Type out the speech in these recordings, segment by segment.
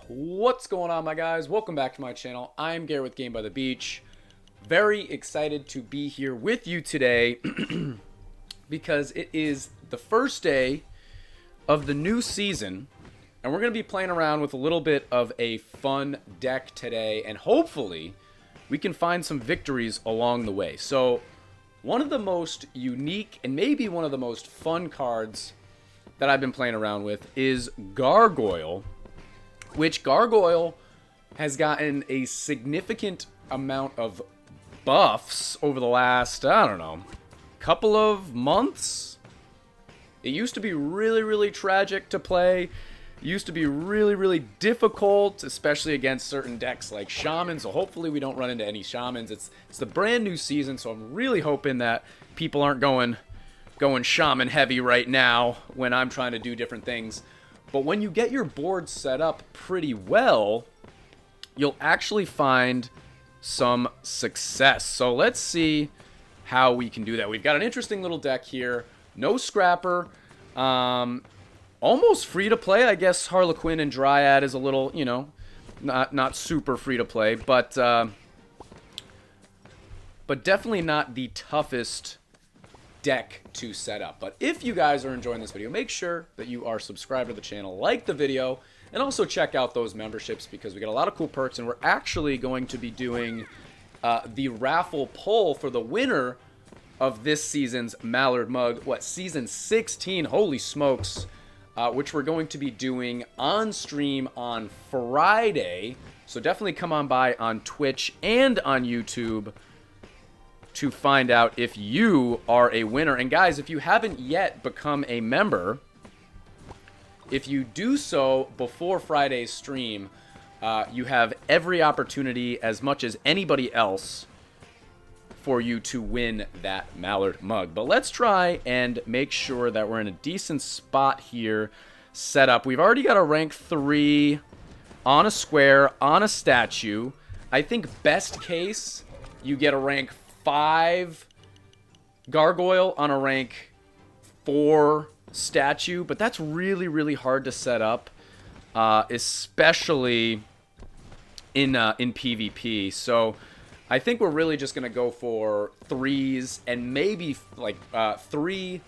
What's going on, my guys? Welcome back to my channel. I'm Garrett with Game by the Beach. Very excited to be here with you today because it is the first day of the new season, and we're going to be playing around with a little bit of a fun deck today, and hopefully we can find some victories along the way. So one of the most unique and maybe one of the most fun cards that I've been playing around with is Gargoyle, which Gargoyle has gotten a significant amount of buffs over the last, I don't know, couple of months. It used to be really tragic to play. It used to be really difficult, especially against certain decks like Shaman, so hopefully we don't run into any Shamans. It's the brand new season, so I'm really hoping that people aren't going Shaman heavy right now when I'm trying to do different things. But when you get your board set up pretty well, you'll actually find some success. So let's see how we can do that. We've got an interesting little deck here. No Scrapper. Almost free to play. I guess Harlequin and Dryad is a little, you know, not super free to play. But definitely not the toughest deck to set up. But if you guys are enjoying this video, make sure that you are subscribed to the channel, like the video, and also check out those memberships because we got a lot of cool perks, and we're actually going to be doing the raffle poll for the winner of this season's Mallard mug. Season 16, holy smokes, which we're going to be doing on stream on Friday. So definitely come on by on Twitch and on YouTube to find out if you are a winner. And guys, if you haven't yet become a member, if you do so before Friday's stream, you have every opportunity, as much as anybody else, for you to win that Mallard mug. But let's try and make sure that we're in a decent spot here set up. We've already got a rank 3 on a square, on a statue. I think best case, you get a rank 5 Gargoyle on a rank 4 statue, but that's really hard to set up, especially in PvP. So I think we're really just gonna go for 3s and maybe like 3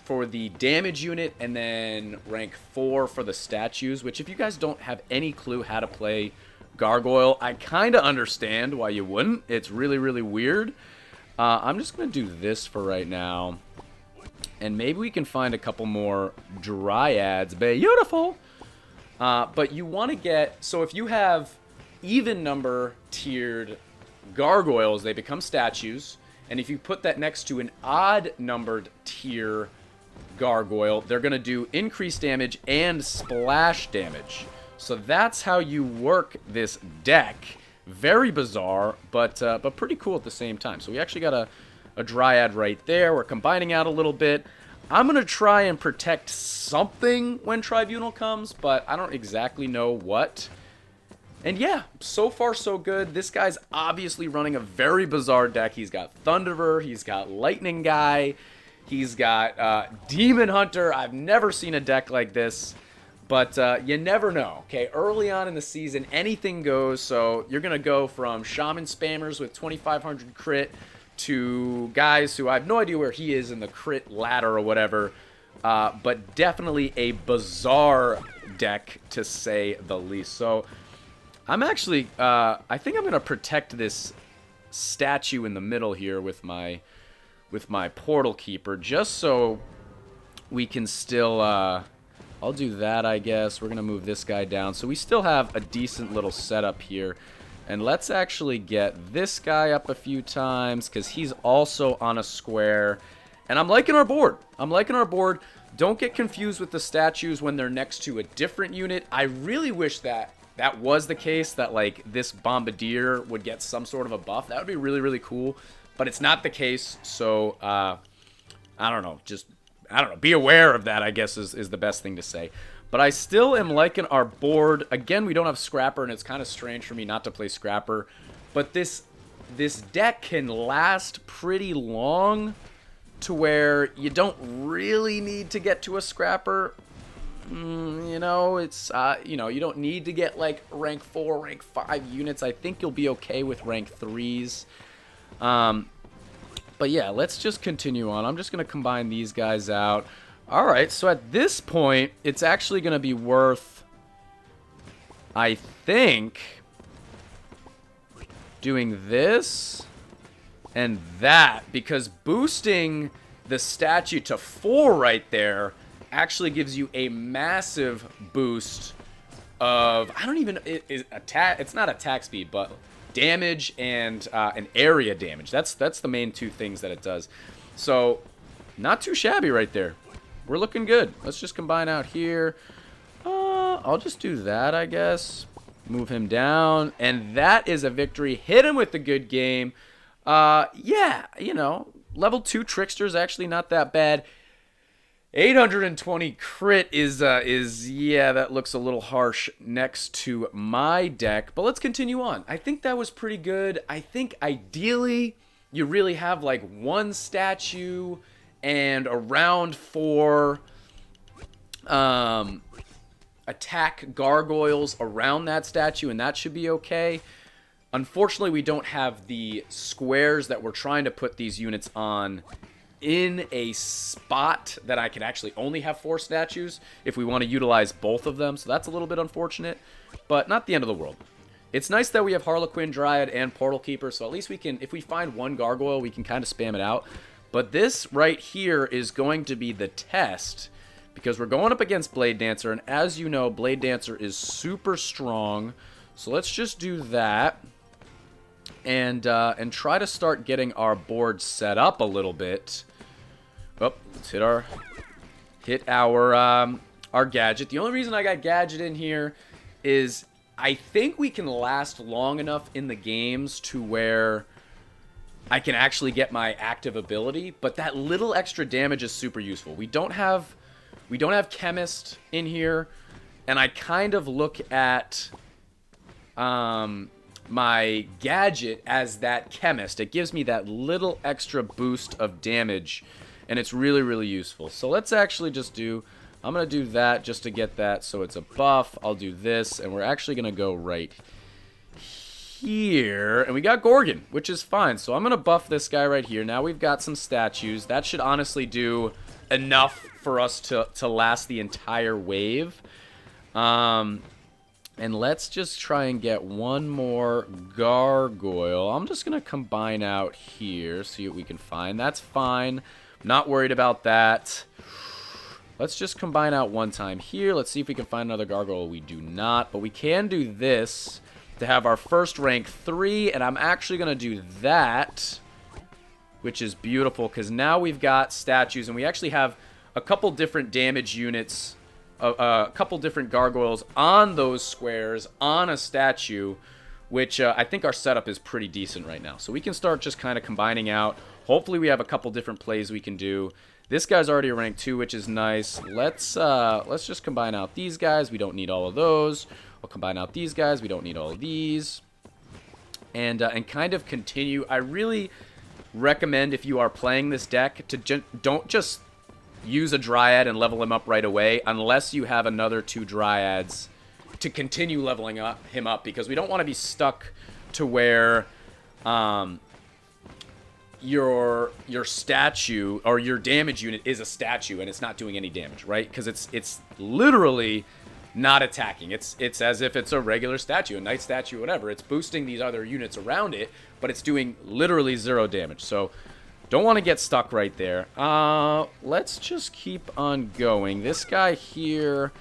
for the damage unit and then rank 4 for the statues, which if you guys don't have any clue how to play Gargoyle, I kind of understand why you wouldn't. It's really weird. I'm just going to do this for right now. And maybe we can find a couple more Dryads. Beautiful! But you want to get... So if you have even number tiered Gargoyles, they become statues. And if you put that next to an odd numbered tier Gargoyle, they're going to do increased damage and splash damage. So that's how you work this deck. Very bizarre, but pretty cool at the same time. So we actually got a Dryad right there. We're combining out a little bit. I'm going to try and protect something when Tribunal comes, but I don't exactly know what. And yeah, so far so good. This guy's obviously running a very bizarre deck. He's got Thunderer, he's got Lightning Guy, he's got Demon Hunter. I've never seen a deck like this. But you never know, okay? Early on in the season, anything goes. So you're going to go from Shaman spammers with 2,500 crit to guys who I have no idea where he is in the crit ladder or whatever. But definitely a bizarre deck, to say the least. So I'm actually, I think I'm going to protect this statue in the middle here with my Portal Keeper, just so we can still... I'll do that, I guess. We're going to move this guy down. So we still have a decent little setup here. And let's actually get this guy up a few times because he's also on a square. And I'm liking our board. I'm liking our board. Don't get confused with the statues when they're next to a different unit. I really wish that that was the case, that like this Bombardier would get some sort of a buff. That would be really cool. But it's not the case. So, I don't know. I don't know, be aware of that, I guess, is the best thing to say. But I still am liking our board. Again, we don't have Scrapper, and it's kind of strange for me not to play Scrapper. But this deck can last pretty long to where you don't really need to get to a Scrapper. you know, it's, you know, you don't need to get, like, rank 4, rank 5 units. I think you'll be okay with rank 3s. But yeah, let's just continue on. I'm just going to combine these guys out. All right, so at this point, it's actually going to be worth, I think, doing this and that, because boosting the statue to 4 right there actually gives you a massive boost of, I don't even, it's not attack speed, but damage and area damage. That's the main 2 things that it does. So, not too shabby right there. We're looking good. Let's just combine out here. I'll just do that, I guess. Move him down. And that is a victory. Hit him with the good game. Yeah, you know, level 2 Trickster is actually not that bad. 820 crit is, yeah, that looks a little harsh next to my deck. But let's continue on. I think that was pretty good. I think ideally you really have like 1 statue and around 4 attack gargoyles around that statue, and that should be okay. Unfortunately, we don't have the squares that we're trying to put these units on in a spot that I can actually only have 4 statues if we want to utilize both of them. So that's a little bit unfortunate, but not the end of the world. It's nice that we have Harlequin, Dryad, and Portal Keeper, so at least we can, if we find 1 gargoyle, we can kind of spam it out. But this right here is going to be the test, because we're going up against Blade Dancer, and as you know, Blade Dancer is super strong. So let's just do that. And try to start getting our board set up a little bit. Oh, let's hit our gadget. The only reason I got gadget in here is I think we can last long enough in the games to where I can actually get my active ability, but that little extra damage is super useful. We don't have Chemist in here, and I kind of look at my gadget as that Chemist. It gives me that little extra boost of damage, and it's really, really useful. So let's actually just do, I'm going to do that just to get that so it's a buff. I'll do this, and we're actually going to go right here. And we got Gorgon, which is fine. So I'm going to buff this guy right here. Now we've got some statues. That should honestly do enough for us to last the entire wave. And let's just try and get 1 more gargoyle. I'm just going to combine out here, see what we can find. That's fine. Not worried about that. Let's just combine out 1 time here. Let's see if we can find another gargoyle. We do not, but we can do this to have our first rank 3, and I'm actually going to do that, which is beautiful, because now we've got statues, and we actually have a couple different damage units, a couple different gargoyles on those squares on a statue, which I think our setup is pretty decent right now. So we can start just kind of combining out. Hopefully we have a couple different plays we can do. This guy's already a rank 2, which is nice. Let's just combine out these guys. We don't need all of those. I'll combine out these guys. We don't need all of these. And kind of continue. I really recommend, if you are playing this deck, to don't just use a Dryad and level him up right away unless you have another 2 Dryads to continue leveling him up, because we don't want to be stuck to where your statue or your damage unit is a statue and it's not doing any damage, right? Because it's literally not attacking. It's as if it's a regular statue, a knight statue, whatever. It's boosting these other units around it, but it's doing literally 0 damage. So don't want to get stuck right there. Let's just keep on going. This guy here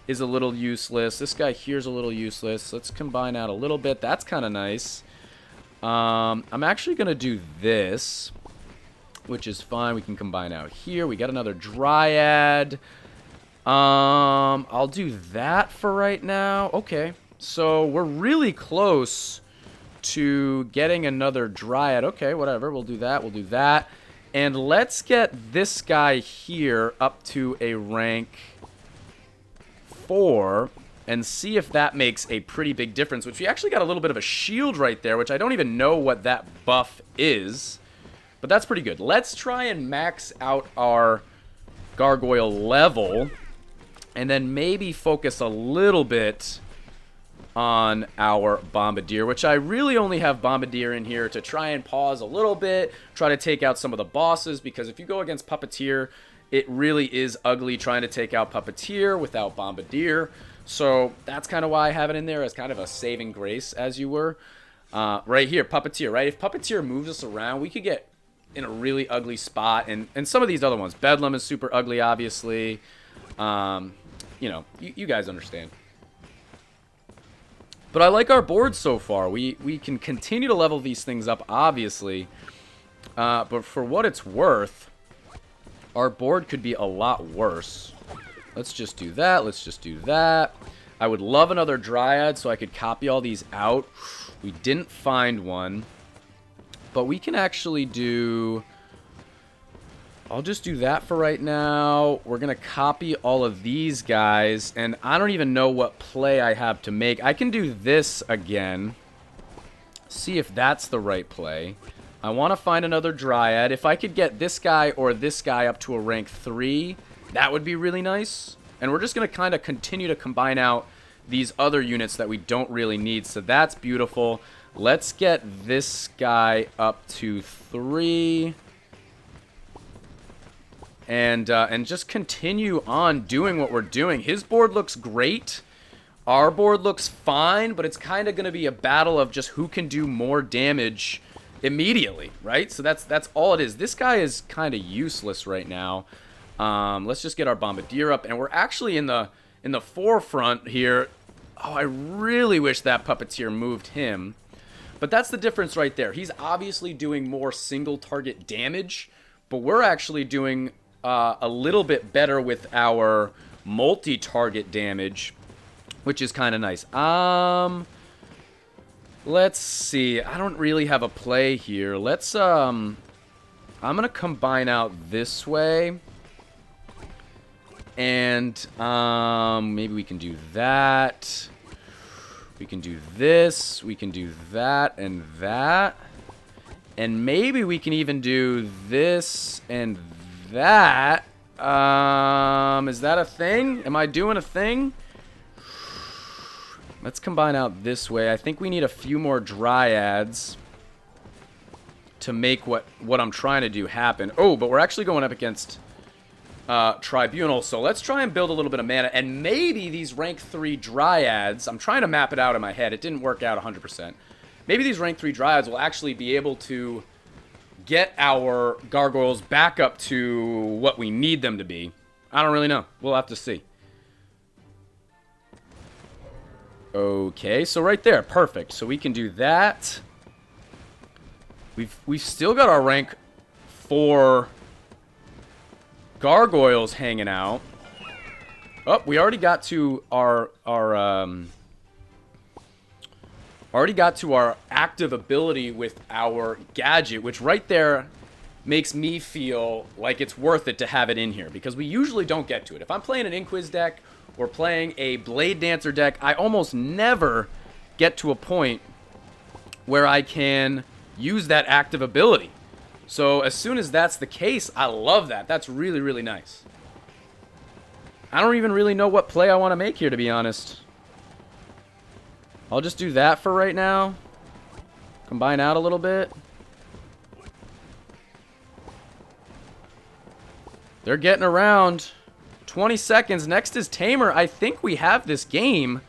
is a little useless. This guy here is a little useless. Let's combine out a little bit. That's kind of nice. I'm actually going to do this, which is fine. We can combine out here. We got another Dryad. I'll do that for right now. Okay, so we're really close to getting another Dryad. Okay, whatever. We'll do that. We'll do that. And let's get this guy here up to a rank 4 and see if that makes a pretty big difference, which we actually got a little bit of a shield right there, which I don't even know what that buff is, but that's pretty good. Let's try and max out our gargoyle level And then maybe focus a little bit on our Bombardier, which I really only have Bombardier in here to try and pause a little bit, try to take out some of the bosses, because if you go against Puppeteer, it really is ugly trying to take out Puppeteer without Bombardier. So that's kind of why I have it in there as kind of a saving grace, as you were. Right here, Puppeteer, right? If Puppeteer moves us around, we could get in a really ugly spot. And some of these other ones, Bedlam is super ugly, obviously. You know, you guys understand. But I like our board so far. We can continue to level these things up, obviously. But for what it's worth, our board could be a lot worse. Let's just do that. Let's just do that. I would love another Dryad so I could copy all these out. We didn't find one. But we can actually do... I'll just do that for right now. We're going to copy all of these guys. And I don't even know what play I have to make. I can do this again. See if that's the right play. I want to find another Dryad. If I could get this guy or this guy up to a rank 3, that would be really nice. And we're just going to kind of continue to combine out these other units that we don't really need. So that's beautiful. Let's get this guy up to 3. And just continue on doing what we're doing. His board looks great. Our board looks fine, but it's kind of going to be a battle of just who can do more damage immediately, right? So that's all it is. This guy is kind of useless right now. Let's just get our Bombardier up, and we're actually in the forefront here. Oh, I really wish that Puppeteer moved him. But that's the difference right there. He's obviously doing more single target damage, but we're actually doing a little bit better with our multi-target damage, which is kind of nice. Let's see. I don't really have a play here. Let's I'm gonna combine out this way, and maybe we can do that. We can do this. We can do that and that, and maybe we can even do this and that. Is that a thing? Am I doing a thing? Let's combine out this way. I think we need a few more Dryads to make what I'm trying to do happen. Oh, but we're actually going up against Tribunal, so let's try and build a little bit of mana, and maybe these rank 3 Dryads, I'm trying to map it out in my head, it didn't work out 100%. Maybe these rank 3 Dryads will actually be able to get our Gargoyles back up to what we need them to be. I don't really know. We'll have to see. Okay, so right there, perfect. So we can do that. We've still got our rank 4 Gargoyles hanging out. Oh, we already got to our active ability with our gadget, which right there makes me feel like it's worth it to have it in here, because we usually don't get to it. If I'm playing an Inquis deck or playing a Blade Dancer deck, I almost never get to a point where I can use that active ability. So as soon as that's the case, I love that. That's really, really nice. I don't even really know what play I want to make here, to be honest. I'll just do that for right now. Combine out a little bit. They're getting around. 20 seconds. Next is Tamer. I think we have this game.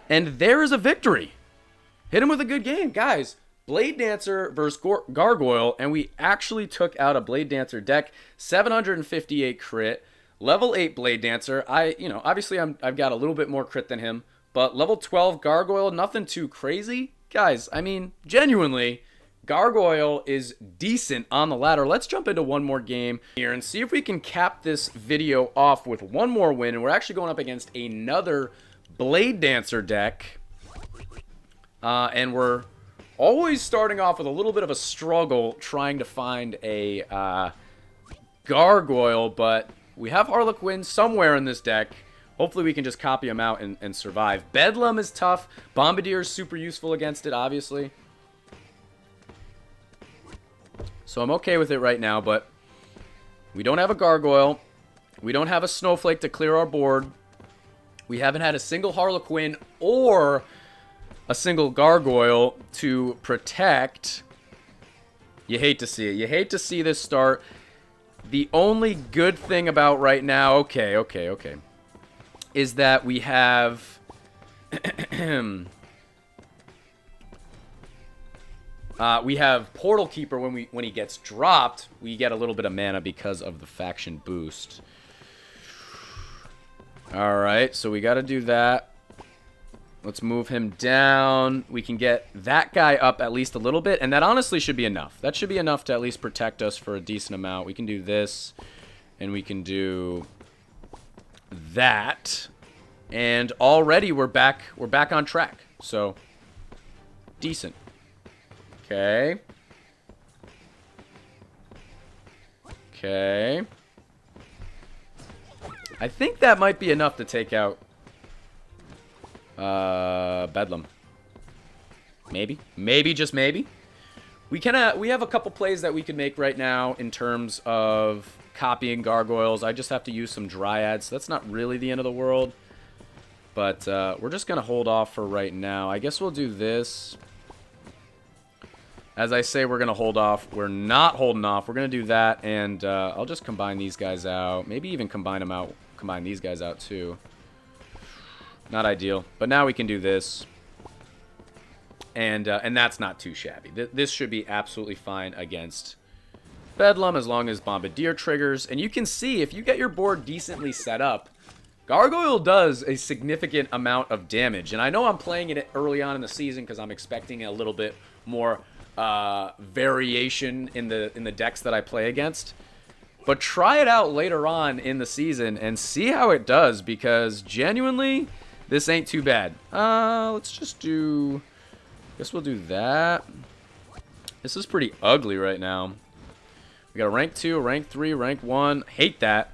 And there is a victory. Hit him with a good game. Guys, Blade Dancer versus Gargoyle. And we actually took out a Blade Dancer deck. 758 crit. Level 8 Blade Dancer. Obviously I've got a little bit more crit than him. But level 12 Gargoyle, nothing too crazy. Guys, I mean, genuinely, Gargoyle is decent on the ladder. Let's jump into one more game here and see if we can cap this video off with one more win. And we're actually going up against another Blade Dancer deck. And we're always starting off with a little bit of a struggle trying to find a Gargoyle. But we have Harlequin somewhere in this deck. Hopefully we can just copy them out and survive. Bedlam is tough. Bombardier is super useful against it, obviously. So I'm okay with it right now, but we don't have a Gargoyle. We don't have a Snowflake to clear our board. We haven't had a single Harlequin or a single Gargoyle to protect. You hate to see it. You hate to see this start. The only good thing about right now, okay, is that we have we have Portal Keeper. When he gets dropped, we get a little bit of mana because of the faction boost. All right, so we got to do that. Let's move him down. We can get that guy up at least a little bit, and that honestly should be enough. That should be enough to at least protect us for a decent amount. We can do this, and we can do that, and already we're back on track. So decent. Okay. Okay. I think that might be enough to take out Bedlam. Maybe, just maybe. We have a couple plays that we can make right now in terms of copying Gargoyles. I just have to use some Dryads, so that's not really the end of the world. But we're just going to hold off for right now. I guess we'll do this. As I say, we're going to hold off. We're not holding off. We're going to do that, and I'll just combine these guys out. Maybe even combine these guys out too. Not ideal, but now we can do this. And that's not too shabby. This should be absolutely fine against Bedlam as long as Bombardier triggers. And you can see, if you get your board decently set up, Gargoyle does a significant amount of damage. And I know I'm playing it early on in the season because I'm expecting a little bit more variation in the decks that I play against. But try it out later on in the season and see how it does, because genuinely, this ain't too bad. Let's just do... Guess we'll do that. This is pretty ugly right now. We got a rank 2, a rank 3, rank 1. Hate that.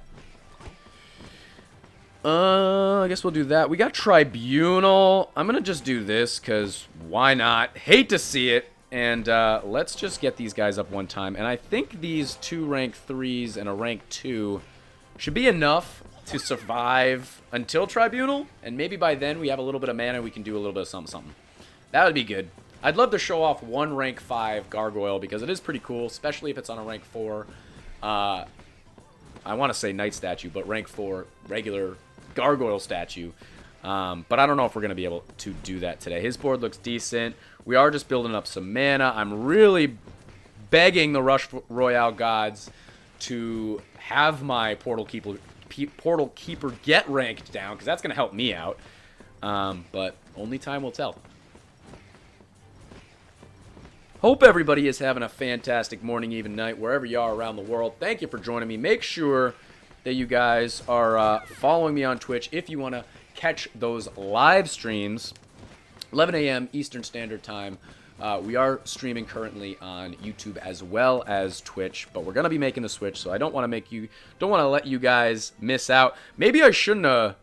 I guess we'll do that. We got Tribunal. I'm going to just do this because why not? Hate to see it. And let's just get these guys up one time. And I think these 2 rank 3s and a rank 2 should be enough to survive until Tribunal. And maybe by then we have a little bit of mana. We can do a little bit of something. That would be good. I'd love to show off one rank 5 Gargoyle because it is pretty cool, especially if it's on a rank 4. I want to say Knight statue, but rank 4 regular Gargoyle statue. But I don't know if we're going to be able to do that today. His board looks decent. We are just building up some mana. I'm really begging the Rush Royale gods to have my Portal Keeper get ranked down, because that's going to help me out. But only time will tell. Hope everybody is having a fantastic morning, even night, wherever you are around the world. Thank you for joining me. Make sure that you guys are following me on Twitch if you want to catch those live streams. 11 a.m. Eastern Standard Time. We are streaming currently on YouTube as well as Twitch, but we're gonna be making the switch, so I don't want to let you guys miss out. Maybe I shouldn't have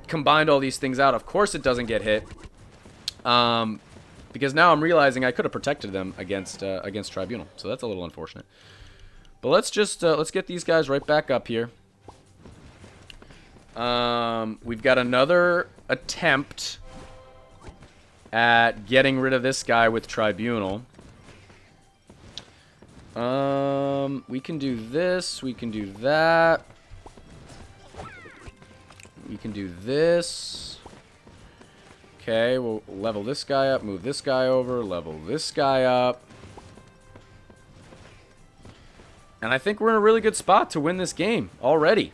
combined all these things out. Of course, it doesn't get hit. Because now I'm realizing I could have protected them against Tribunal, so that's a little unfortunate. But let's just let's get these guys right back up here. We've got another attempt at getting rid of this guy with Tribunal. We can do this. We can do that. We can do this. Okay, we'll level this guy up, move this guy over, level this guy up. And I think we're in a really good spot to win this game already.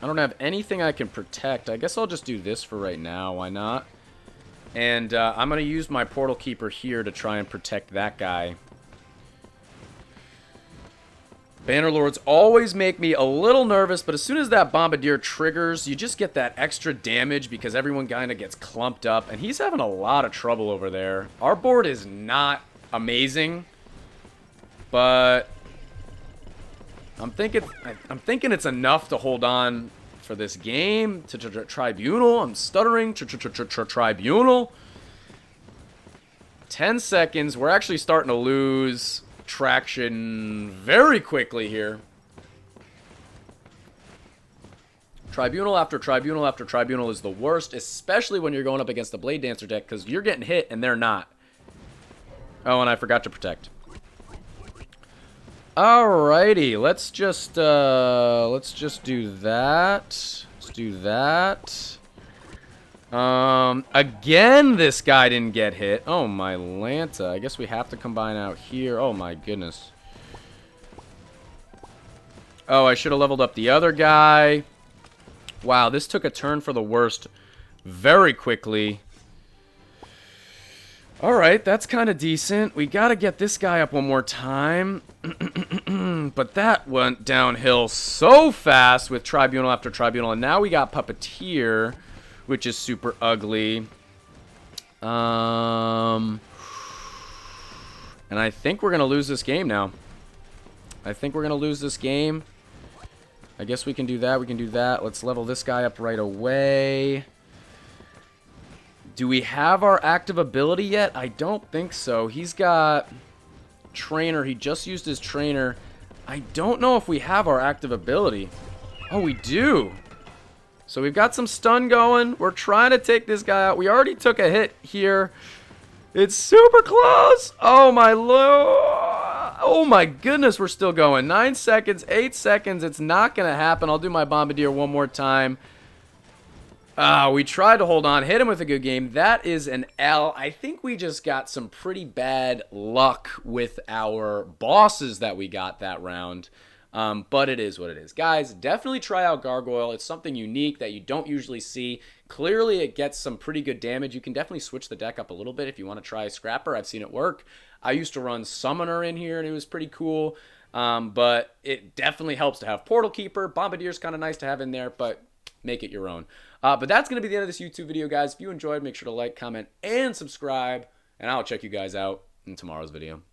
I don't have anything I can protect. I guess I'll just do this for right now. Why not? And I'm going to use my Portal Keeper here to try and protect that guy. Bannerlords always make me a little nervous, but as soon as that Bombardier triggers, you just get that extra damage because everyone kind of gets clumped up, and he's having a lot of trouble over there. Our board is not amazing, but I'm thinking it's enough to hold on for this game. Tribunal, I'm stuttering. Tribunal. 10 seconds. We're actually starting to lose traction very quickly here. Tribunal after Tribunal after Tribunal is the worst, especially when you're going up against the Blade Dancer deck, because you're getting hit and they're not. Oh, and I forgot to protect. Alrighty, let's just do that. Let's do that. Again, this guy didn't get hit. Oh, my Lanta. I guess we have to combine out here. Oh, my goodness. Oh, I should have leveled up the other guy. Wow, this took a turn for the worst very quickly. Alright, that's kind of decent. We got to get this guy up one more time. But that went downhill so fast with Tribunal after Tribunal. And now we got Puppeteer, which is super ugly. And I think we're going to lose this game now. I think we're going to lose this game. I guess we can do that. We can do that. Let's level this guy up right away. Do we have our active ability yet? I don't think so. He's got Trainer. He just used his Trainer. I don't know if we have our active ability. Oh, we do. So we've got some stun going. We're trying to take this guy out. We already took a hit here. It's super close. Oh, my lord. Oh, my goodness. We're still going. 9 seconds, 8 seconds. It's not going to happen. I'll do my Bombardier one more time. We tried to hold on. Hit him with a good game. That is an L. I think we just got some pretty bad luck with our bosses that we got that round. But it is what it is. Guys, definitely try out Gargoyle. It's something unique that you don't usually see. Clearly, it gets some pretty good damage. You can definitely switch the deck up a little bit if you want to try Scrapper. I've seen it work. I used to run Summoner in here, and it was pretty cool. But it definitely helps to have Portal Keeper. Bombardier's kind of nice to have in there, but make it your own. But that's going to be the end of this YouTube video, guys. If you enjoyed, make sure to like, comment, and subscribe. And I'll check you guys out in tomorrow's video.